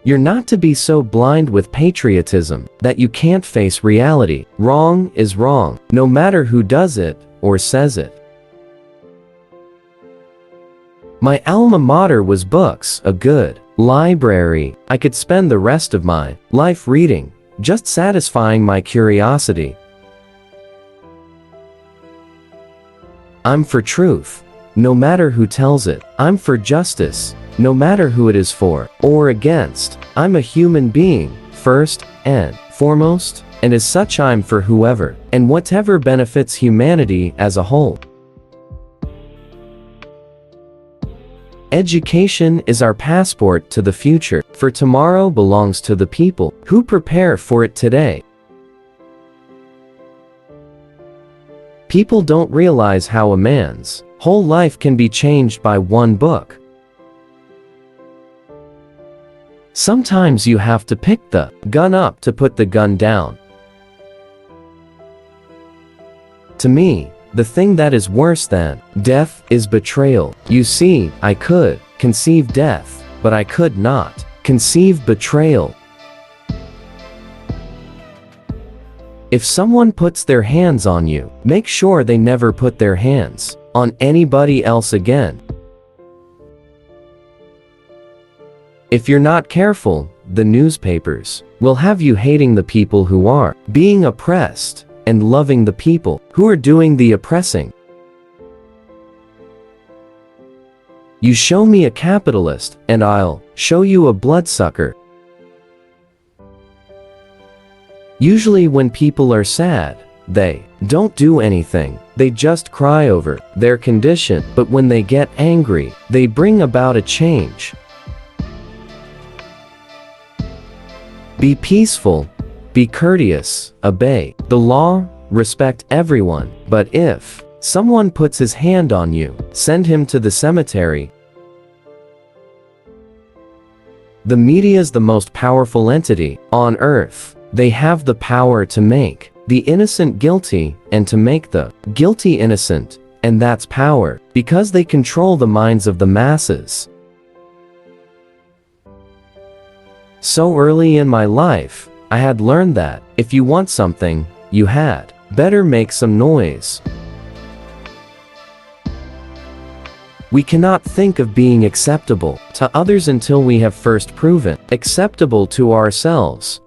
You're not to be so blind with patriotism that you can't face reality. Wrong is wrong, no matter who does it or says it. My alma mater was books, a good library. I could spend the rest of my life reading, just satisfying my curiosity. I'm for truth, no matter who tells it. I'm for justice, no matter who it is for or against. I'm a human being, first and foremost, and as such I'm for whoever and whatever benefits humanity as a whole. Education is our passport to the future, for tomorrow belongs to the people who prepare for it today. People don't realize how a man's whole life can be changed by one book. Sometimes you have to pick the gun up to put the gun down. To me, the thing that is worse than death is betrayal. You see, I could conceive death, but I could not conceive betrayal. If someone puts their hands on you, make sure they never put their hands on anybody else again. If you're not careful, the newspapers will have you hating the people who are being oppressed and loving the people who are doing the oppressing. You show me a capitalist, and I'll show you a bloodsucker. Usually when people are sad, they don't do anything. They just cry over their condition. But when they get angry, they bring about a change. Be peaceful, be courteous, obey the law, respect everyone. But if someone puts his hand on you, send him to the cemetery. The media is the most powerful entity on earth. They have the power to make the innocent guilty and to make the guilty innocent, and that's power, because they control the minds of the masses. So early in my life, I had learned that if you want something, you had better make some noise. We cannot think of being acceptable to others until we have first proven acceptable to ourselves.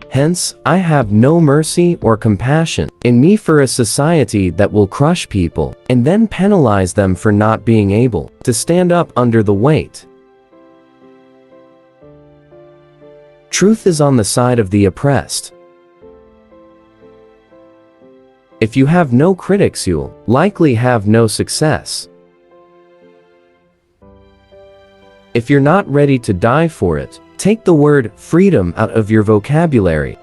Hence, I have no mercy or compassion in me for a society that will crush people and then penalize them for not being able to stand up under the weight. Truth is on the side of the oppressed. If you have no critics, you'll likely have no success. If you're not ready to die for it, take the word freedom out of your vocabulary.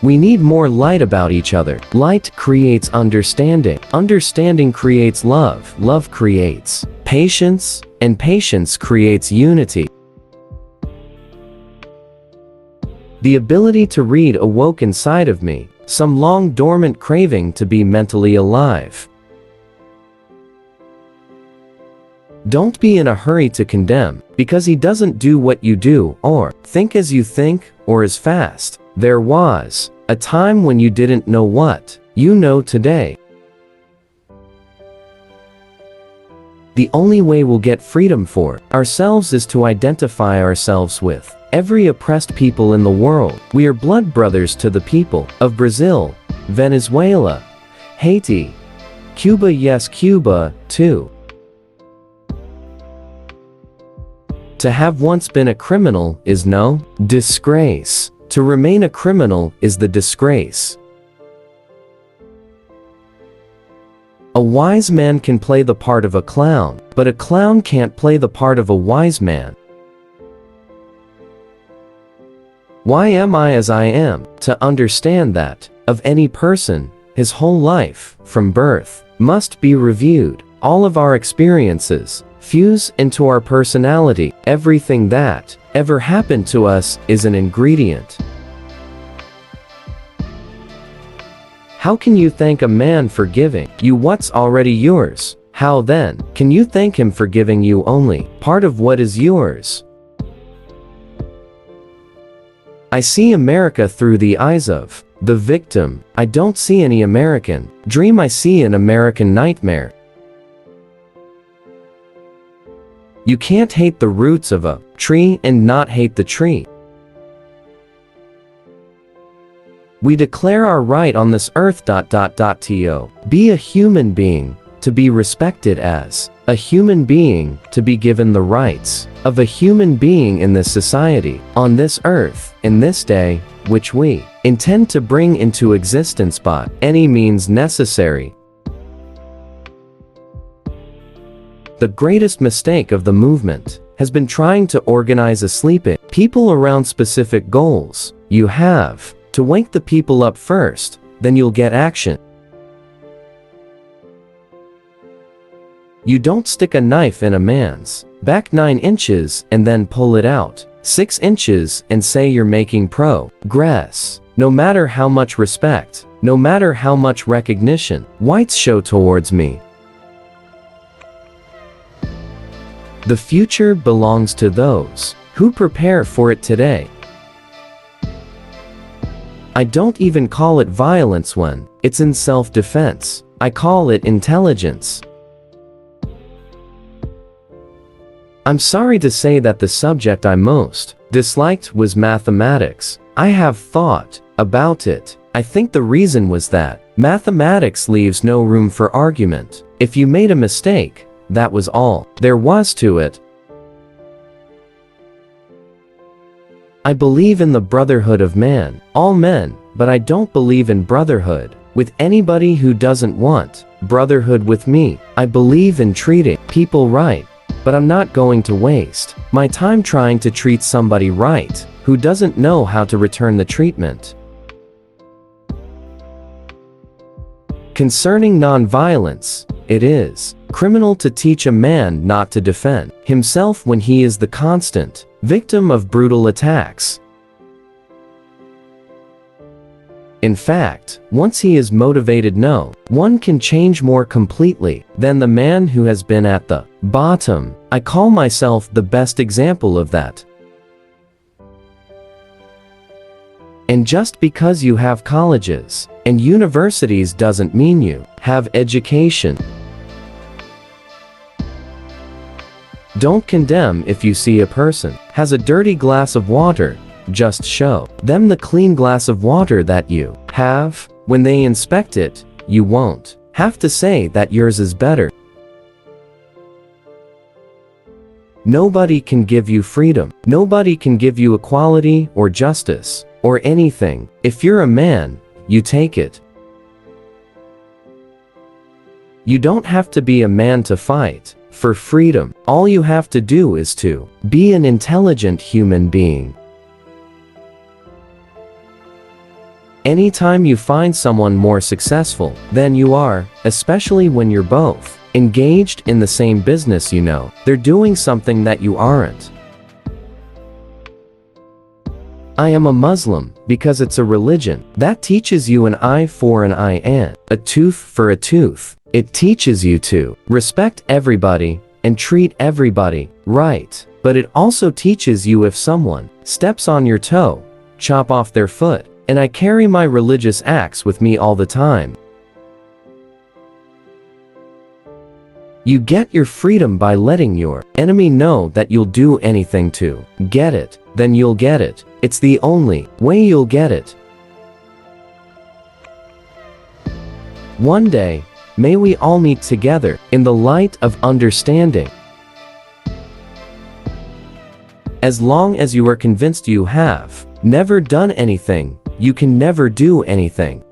We need more light about each other. Light creates understanding. Understanding creates love. Love creates patience, and patience creates unity. The ability to read awoke inside of me, some long dormant craving to be mentally alive. Don't be in a hurry to condemn, because he doesn't do what you do, or think as you think, or as fast. There was a time when you didn't know what you know today. The only way we'll get freedom for ourselves is to identify ourselves with every oppressed people in the world. We are blood brothers to the people of Brazil, Venezuela, Haiti, Cuba. Yes, Cuba, too. To have once been a criminal is no disgrace. To remain a criminal is the disgrace. A wise man can play the part of a clown, but a clown can't play the part of a wise man. Why am I as I am? To understand that, of any person, his whole life, from birth, must be reviewed. All of our experiences fuse into our personality. Everything that ever happened to us is an ingredient. How can you thank a man for giving you what's already yours? How then can you thank him for giving you only part of what is yours? I see America through the eyes of the victim. I don't see any American dream, I see an American nightmare. You can't hate the roots of a tree and not hate the tree. We declare our right on this earth. To be a human being, to be respected as a human being, to be given the rights of a human being in this society, on this earth, in this day, which we intend to bring into existence by any means necessary. The greatest mistake of the movement has been trying to organize a sleeping people around specific goals. You have to wake the people up first, then you'll get action. You don't stick a knife in a man's back 9 inches and then pull it out 6 inches and say you're making progress. No matter how much respect, no matter how much recognition whites show towards me. The future belongs to those who prepare for it today. I don't even call it violence when it's in self-defense. I call it intelligence. I'm sorry to say that the subject I most disliked was mathematics. I have thought about it. I think the reason was that mathematics leaves no room for argument. If you made a mistake, that was all there was to it. I believe in the brotherhood of man, all men, but I don't believe in brotherhood with anybody who doesn't want brotherhood with me. I believe in treating people right, but I'm not going to waste my time trying to treat somebody right who doesn't know how to return the treatment. Concerning nonviolence, it is criminal to teach a man not to defend himself when he is the constant victim of brutal attacks. In fact, once he is motivated, no one can change more completely than the man who has been at the bottom. I call myself the best example of that. And just because you have colleges and universities doesn't mean you have education. Don't condemn if you see a person has a dirty glass of water. Just show them the clean glass of water that you have. When they inspect it, you won't have to say that yours is better. Nobody can give you freedom. Nobody can give you equality or justice or anything. If you're a man, you take it. You don't have to be a man to fight for freedom. All you have to do is to be an intelligent human being. Anytime you find someone more successful than you are, especially when you're both engaged in the same business, you know they're doing something that you aren't. I am a Muslim because it's a religion that teaches you an eye for an eye and a tooth for a tooth. It teaches you to respect everybody and treat everybody right. But it also teaches you if someone steps on your toe, chop off their foot. And I carry my religious axe with me all the time. You get your freedom by letting your enemy know that you'll do anything to get it, then you'll get it. It's the only way you'll get it. One day, may we all meet together in the light of understanding. As long as you are convinced you have never done anything, you can never do anything.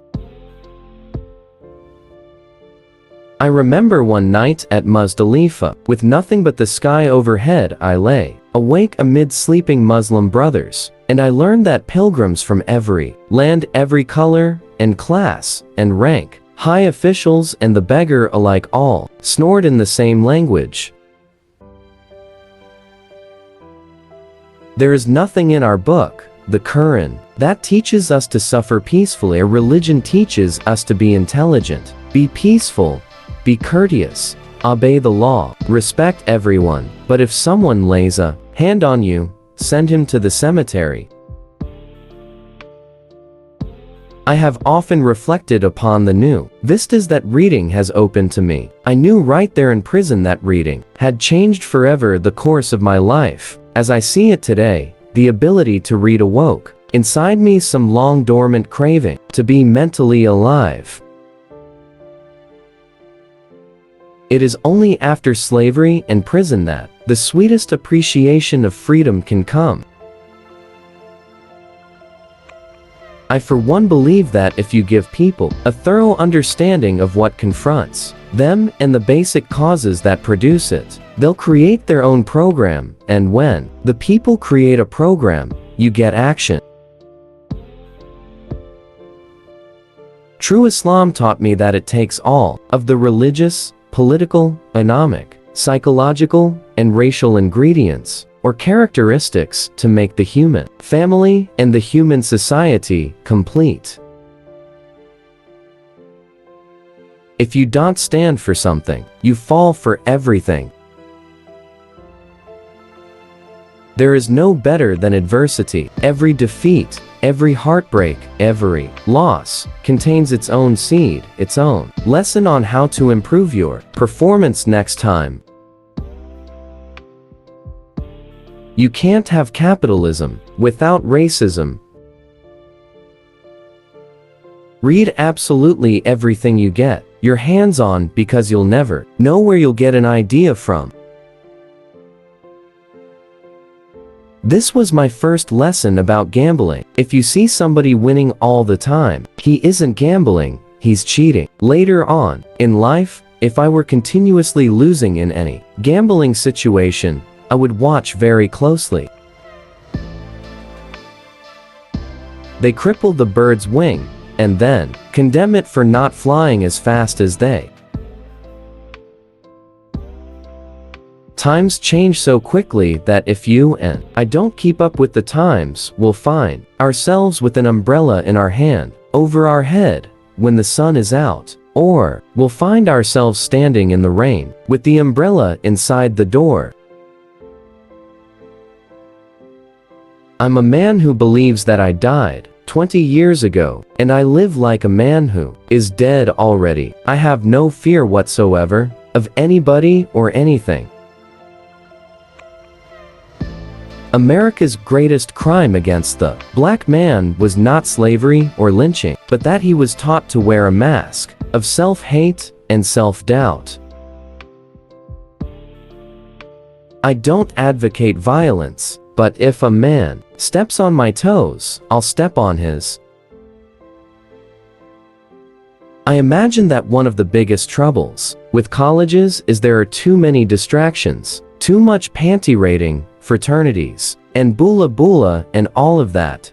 I remember one night at Muzdalifah, with nothing but the sky overhead, I lay awake amid sleeping Muslim brothers, and I learned that pilgrims from every land, every color and class and rank, high officials and the beggar alike, all snored in the same language. There is nothing in our book, the Quran, that teaches us to suffer peacefully. Our religion teaches us to be intelligent, be peaceful, be courteous, obey the law, respect everyone, but if someone lays a hand on you, send him to the cemetery. I have often reflected upon the new vistas that reading has opened to me. I knew right there in prison that reading had changed forever the course of my life. As I see it today, the ability to read awoke inside me some long dormant craving to be mentally alive. It is only after slavery and prison that the sweetest appreciation of freedom can come. I for one believe that if you give people a thorough understanding of what confronts them and the basic causes that produce it, they'll create their own program, and when the people create a program, you get action. True Islam taught me that it takes all of the religious, political, economic, psychological, and racial ingredients or characteristics to make the human family and the human society complete. If you don't stand for something, you fall for everything. There is no better than adversity. Every defeat, every heartbreak, every loss contains its own seed, its own lesson on how to improve your performance next time. You can't have capitalism without racism. Read absolutely everything you get your hands on because you'll never know where you'll get an idea from. This was my first lesson about gambling. If you see somebody winning all the time, he isn't gambling, he's cheating. Later on in life, if I were continuously losing in any gambling situation, I would watch very closely. They cripple the bird's wing, and then condemn it for not flying as fast as they. Times change so quickly that if you and I don't keep up with the times, we'll find ourselves with an umbrella in our hand, over our head, when the sun is out, or we'll find ourselves standing in the rain, with the umbrella inside the door. I'm a man who believes that I died 20 years ago, and I live like a man who is dead already. I have no fear whatsoever of anybody or anything. America's greatest crime against the black man was not slavery or lynching, but that he was taught to wear a mask of self-hate and self-doubt. I don't advocate violence, but if a man steps on my toes, I'll step on his. I imagine that one of the biggest troubles with colleges is there are too many distractions, too much panty rating, fraternities, and bula bula and all of that.